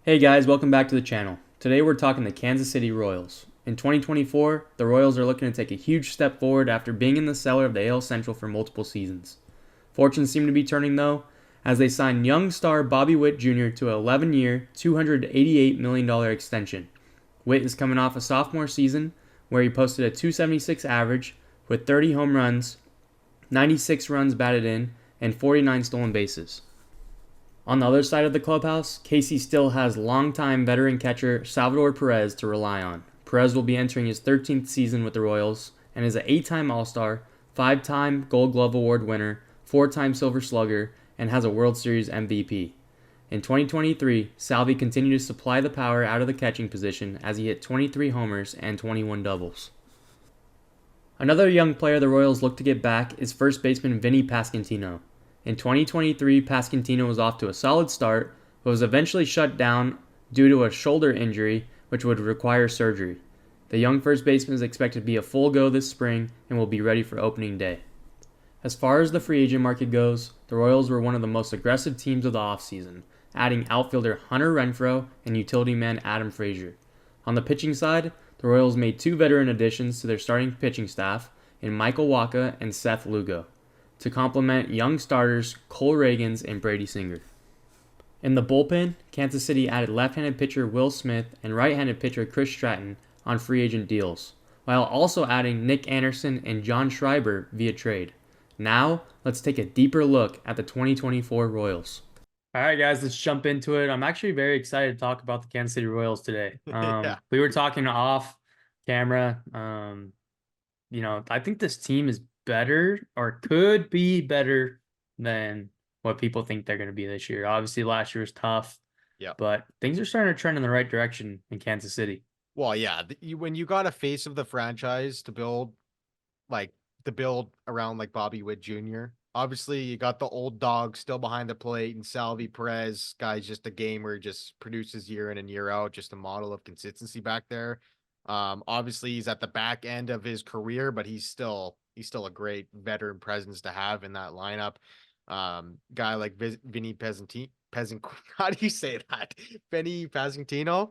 Hey guys, welcome back to the channel. Today we're talking the Kansas City Royals. In 2024, the Royals are looking to take a huge step forward after being in the cellar of the AL Central for multiple seasons. Fortunes seem to be turning though, as they signed young star Bobby Witt Jr. to an 11-year, $288 million extension. Witt is coming off a sophomore season where he posted a 276 average with 30 home runs, 96 runs batted in, and 49 stolen bases. On the other side of the clubhouse, KC still has longtime veteran catcher Salvador Perez to rely on. Perez will be entering his 13th season with the Royals and is an 8-time All-Star, 5-time Gold Glove Award winner, 4-time Silver Slugger, and has a World Series MVP. In 2023, Salvi continued to supply the power out of the catching position as he hit 23 homers and 21 doubles. Another young player the Royals look to get back is first baseman Vinny Pasquantino. In 2023, Pasquantino was off to a solid start, but was eventually shut down due to a shoulder injury, which would require surgery. The young first baseman is expected to be a full go this spring and will be ready for opening day. As far as the free agent market goes, the Royals were one of the most aggressive teams of the offseason, adding outfielder Hunter Renfroe and utility man Adam Frazier. On the pitching side, the Royals made 2 veteran additions to their starting pitching staff in Michael Wacha and Seth Lugo, to complement young starters Cole Reagans and Brady Singer. In the bullpen, Kansas City added left-handed pitcher Will Smith and right-handed pitcher Chris Stratton on free agent deals, while also adding Nick Anderson and John Schreiber via trade. Now, let's take a deeper look at the 2024 Royals. All right, guys, let's jump into it. I'm actually very excited to talk about the Kansas City Royals today. Yeah. We were talking off camera. I think this team is better or could be better than what people think they're going to be this year. Obviously, last year was tough, Yeah. but things are starting to trend in the right direction in Kansas City. Well, yeah. When you got a face of the franchise to build around like Bobby Witt Jr. Obviously, you got the old dog still behind the plate, and Salvi Perez, guy's just a gamer, just produces year in and year out, just a model of consistency back there. Obviously, he's at the back end of his career, but he's still a great veteran presence to have in that lineup. Guy like Vinny Peasant, how do you say that? Vinny Pasquantino.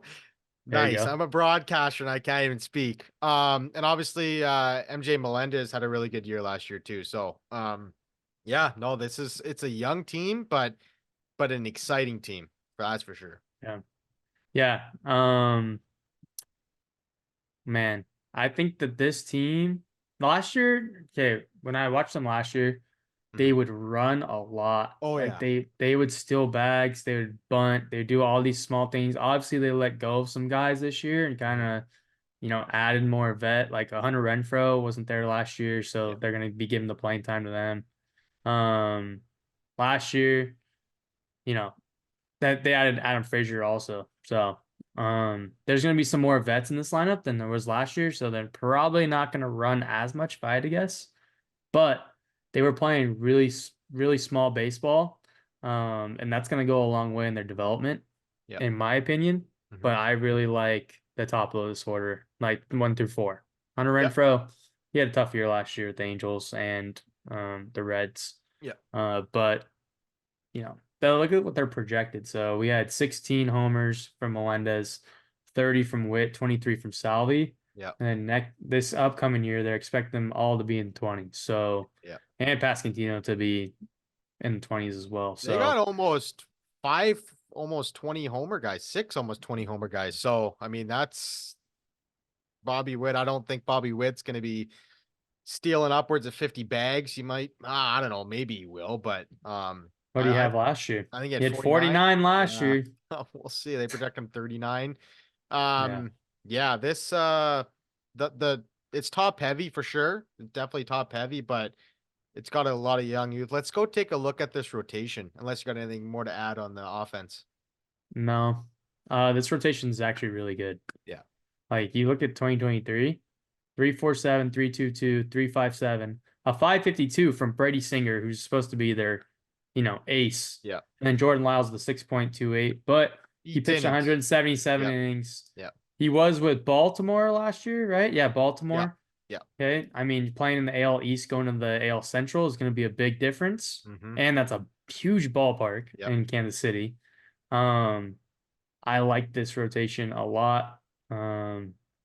There you Nice. go. I'm a broadcaster and I can't even speak. And obviously MJ Melendez had a really good year last year too. So yeah, no, it's a young team, but an exciting team. That's for sure. Yeah. Yeah. Man, I think that this team last year, okay, when I watched them last year, they Mhm. would run a lot. Oh Like yeah. they would steal bags, they would bunt, they would do all these small things. Obviously, they let go of some guys this year and kind Mhm. of, added more vet. Like Hunter Renfroe wasn't there last year, so Yeah. they're gonna be giving the playing time to them. Um, Last year, you know, that they added Adam Frazier also. So there's gonna be some more vets in this lineup than there was last year, so they're probably not gonna run as much if I had to guess. But they were playing really small baseball, and that's going to go a long way in their development, Yeah. in my opinion. But Mhm. I really like the top of this order, like 1 through 4. Hunter Yeah. Renfroe, he had a tough year last year with the Angels and the Reds. Yeah. But they'll look at what they're projected. So we had 16 homers from Melendez, 30 from Witt, 23 from Salvi. Yeah. And then this upcoming year, they're expecting them all to be in the 20s. So, Yeah. and Pasquantino to be in the 20s as well. They got So, almost 5 almost 20 homer guys, 6 almost 20 homer guys. So, I mean, that's Bobby Witt. I don't think Bobby Witt's going to be stealing upwards of 50 bags. He might, I don't know, maybe he will, but what do you have last year? I think he He had had 49. 49 last Yeah. year. We'll see. They project him 39. Yeah. Yeah, this the it's top heavy for sure. Definitely top heavy, but it's got a lot of young youth. Let's go take a look at this rotation, unless you got anything more to add on the offense. No. This rotation is actually really good. Yeah. Like you look at 2023, 347, 322, 357, a 552 from Brady Singer, who's supposed to be their, ace. Yeah. And then Jordan Lyles, the 6.28, but He he pitched didn't. 177 Yeah. innings. Yeah. He was with Baltimore last year, right? Yeah, Yeah. Baltimore. Yeah. Okay. I mean, playing in the AL East, going to the AL Central is going to be a big difference. Mm-hmm. And that's a huge ballpark Yep. in Kansas City. Um, I like this rotation a lot.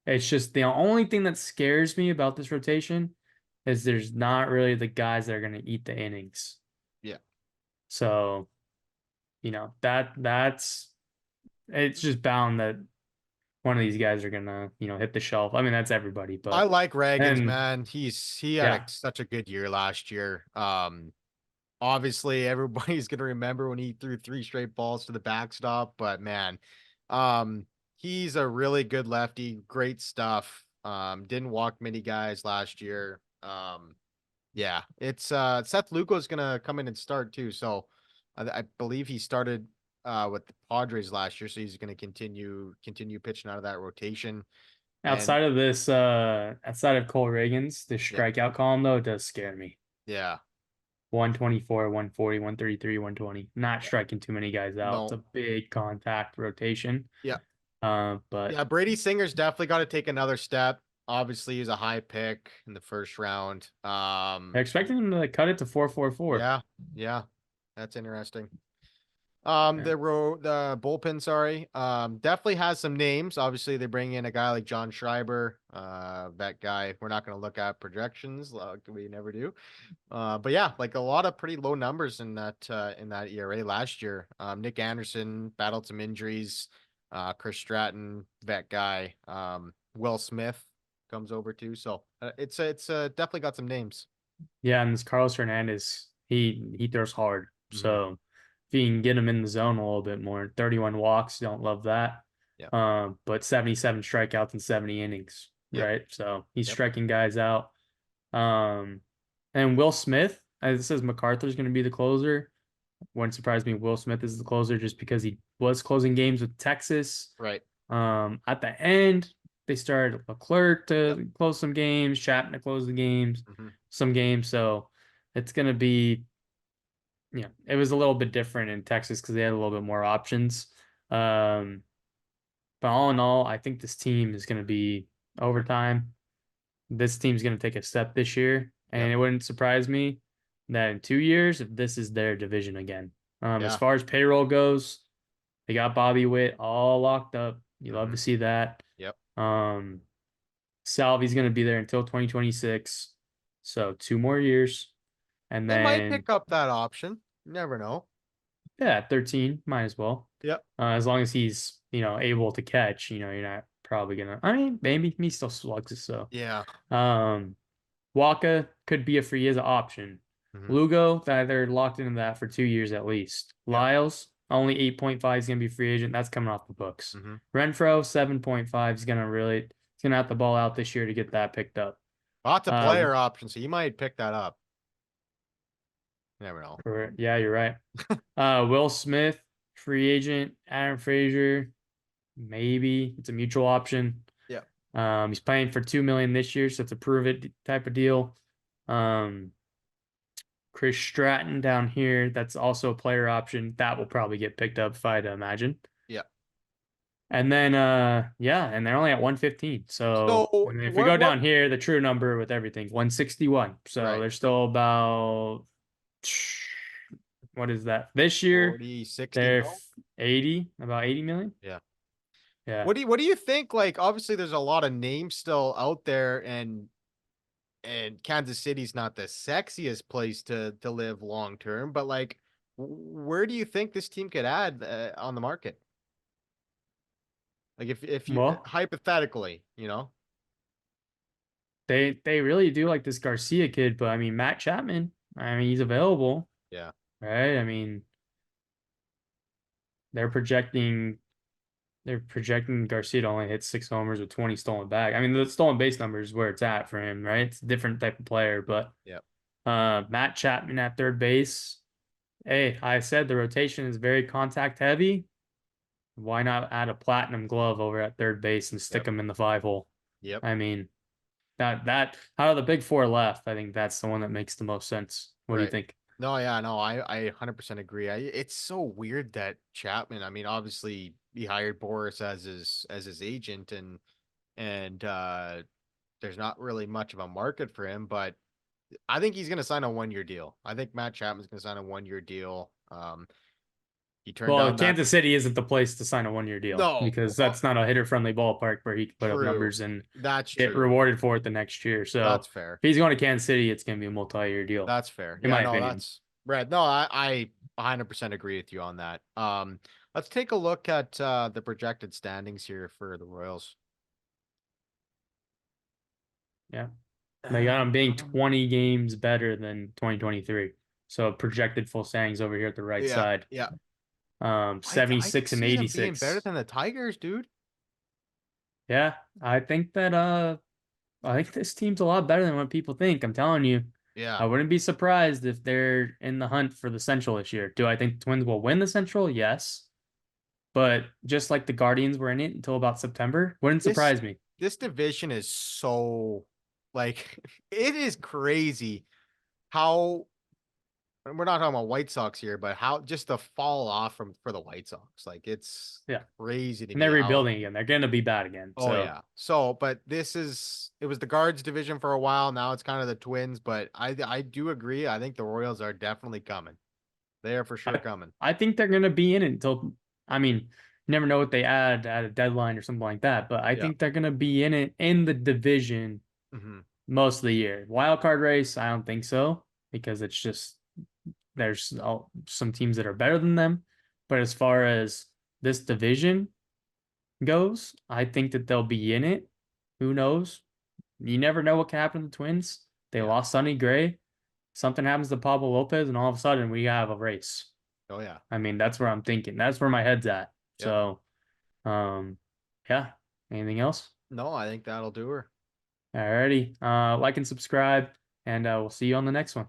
It's just the only thing that scares me about this rotation is there's not really the guys that are going to eat the innings. Yeah. So, that's it's just bound that one of these guys are gonna, hit the shelf. I mean, that's everybody, I but like Ragans, and man. He had yeah, such a good year last year. Obviously everybody's gonna remember when he threw 3 straight balls to the backstop, but man, um, he's a really good lefty, great stuff. Didn't walk many guys last year. Yeah, it's Seth Lugo's gonna come in and start too. So I believe he started with the Padres last year, so he's gonna continue pitching out of that rotation. And outside of Cole Reagans, the yeah, strikeout column though does scare me. yeah, 124, 140, 133, 120. Not yeah. striking too many guys out. It's No, a big contact rotation. yeah. But Yeah, Brady Singer's definitely got to take another step. Obviously, he's a high pick in the first round. they're expecting him to cut it to 4.44. Yeah, yeah, that's interesting. Yeah. The bullpen, sorry, definitely has some names. Obviously, they bring in a guy like John Schreiber, that guy. We're not going to look at projections like we never do. But yeah, like a lot of pretty low numbers in that ERA last year. Nick Anderson battled some injuries. Chris Stratton, vet guy. Will Smith comes over too. So it's definitely got some names. Yeah, and this Carlos Hernandez, he throws hard. Hmm. So if you can get him in the zone a little bit more, 31 walks, don't love that. Yep. But 77 strikeouts in 70 innings, Yep. right? So he's Yep. striking guys out. Um, and Will Smith, as it says MacArthur's going to be the closer. Wouldn't surprise me. Will Smith is the closer just because he was closing games with Texas. Right. At the end, they started Leclerc Yep. to close some games, Chapman to close the games, Hmm. some games. So it's going to be, it was a little bit different in Texas because they had a little bit more options. Um, but all in all, I think this team is going to be overtime. This team's going to take a step this year, and Yep. it wouldn't surprise me that in 2 years, if this is their division again. As Yeah. far as payroll goes, they got Bobby Witt all locked up. You love Hmm. to see that. Yep. Um, Salvi's going to be there until 2026, so 2 more years, and They might then pick up that option. You never know. yeah, 13 might as well. Yep. As long as he's able to catch, you're not probably gonna. I mean, maybe he still slugs, so Yeah. um, Waka could be a free as an option. Hmm. Lugo, they're locked into that for 2 years at least. Yep. Lyles, only 8.5 is gonna be free agent. That's coming off the books. Hmm. Renfro, 7.5 is gonna have the ball out this year to get that picked up. Lots of Uh, player options, so you might pick that up. You never know. yeah, you're right. Will Smith, free agent. Adam Frazier, maybe it's a mutual option. Yeah. He's playing for 2 million this year, so it's a prove it type of deal. Um, Chris Stratton down here, that's also a player option. That will probably get picked up if I had to imagine. Yeah. And then yeah, and they're only at 115. So So and if we go what down here, the true number with everything, 161. So right. they're still about what is that? This year 40, 60 they're mil? 80, about 80 million. Yeah. Yeah. What do you think? Like obviously there's a lot of names still out there and Kansas City's not the sexiest place to live long term, but like where do you think this team could add on the market? Like if you Well, hypothetically, you know? they really do like this Garcia kid, but I mean Matt Chapman, I mean he's available, Yeah. right? I mean they're projecting Garcia to only hit 6 homers with 20 stolen back. I mean, the stolen base number is where it's at for him, right? It's a different type of player, but Yeah. Matt Chapman at third base. Hey, I said the rotation is very contact heavy. Why not add a platinum glove over at third base and stick Yep. him in the 5 hole? Yep. I mean, that out of the big four left, I think that's the one that makes the most sense. What do you Right. think? No, yeah, no, I 100% agree. It's so weird that Chapman, I mean, obviously he hired Boris as his agent and there's not really much of a market for him, but I think he's going to sign a 1 year deal. I think Matt Chapman's going to sign a 1 year deal. He turned Well, down that. Kansas City isn't the place to sign a 1-year deal No, because that's not a hitter-friendly ballpark where he can put up true. numbers and That's get true. rewarded for it the next year. So That's fair. if he's going to Kansas City, it's going to be a multi-year deal, That's fair. in Yeah, my no, opinion. that's Brad. No, I 100% agree with you on that. Let's take a look at the projected standings here for the Royals. Yeah. They got him being 20 games better than 2023. So projected full standings over here at the right Yeah, side. yeah. I could 76 and see them being better 86. than the Tigers, dude. Yeah, I think this team's a lot better than what people think. I'm telling you. Yeah. I wouldn't be surprised if they're in the hunt for the Central this year. Do I think the Twins will win the Central? Yes. But just like the Guardians were in it until about September, wouldn't This surprise me. this division is so like it is crazy how we're not talking about White Sox here, but how just the fall off from for the White Sox. Like it's Yeah. crazy to And me they're how. rebuilding again. They're going to be bad again. Oh So yeah. So, but it was the guards division for a while. Now it's kind of the Twins, but I do agree. I think the Royals are definitely coming. They are for sure I, coming. I think they're going to be in it until, I mean, you never know what they add at a deadline or something like that. But I Yeah. think they're going to be in it in the division Hmm. most of the year. Wild card race, I don't think so because it's just there's some teams that are better than them. But as far as this division goes, I think that they'll be in it. Who knows? You never know what can happen to the Twins. They Yeah. lost Sonny Gray. Something happens to Pablo Lopez, and all of a sudden we have a race. Oh yeah. I mean, that's where I'm thinking. That's where my head's at. Yep. So, yeah. Anything else? No, I think that'll do her. Alrighty. Like and subscribe, and we'll see you on the next one.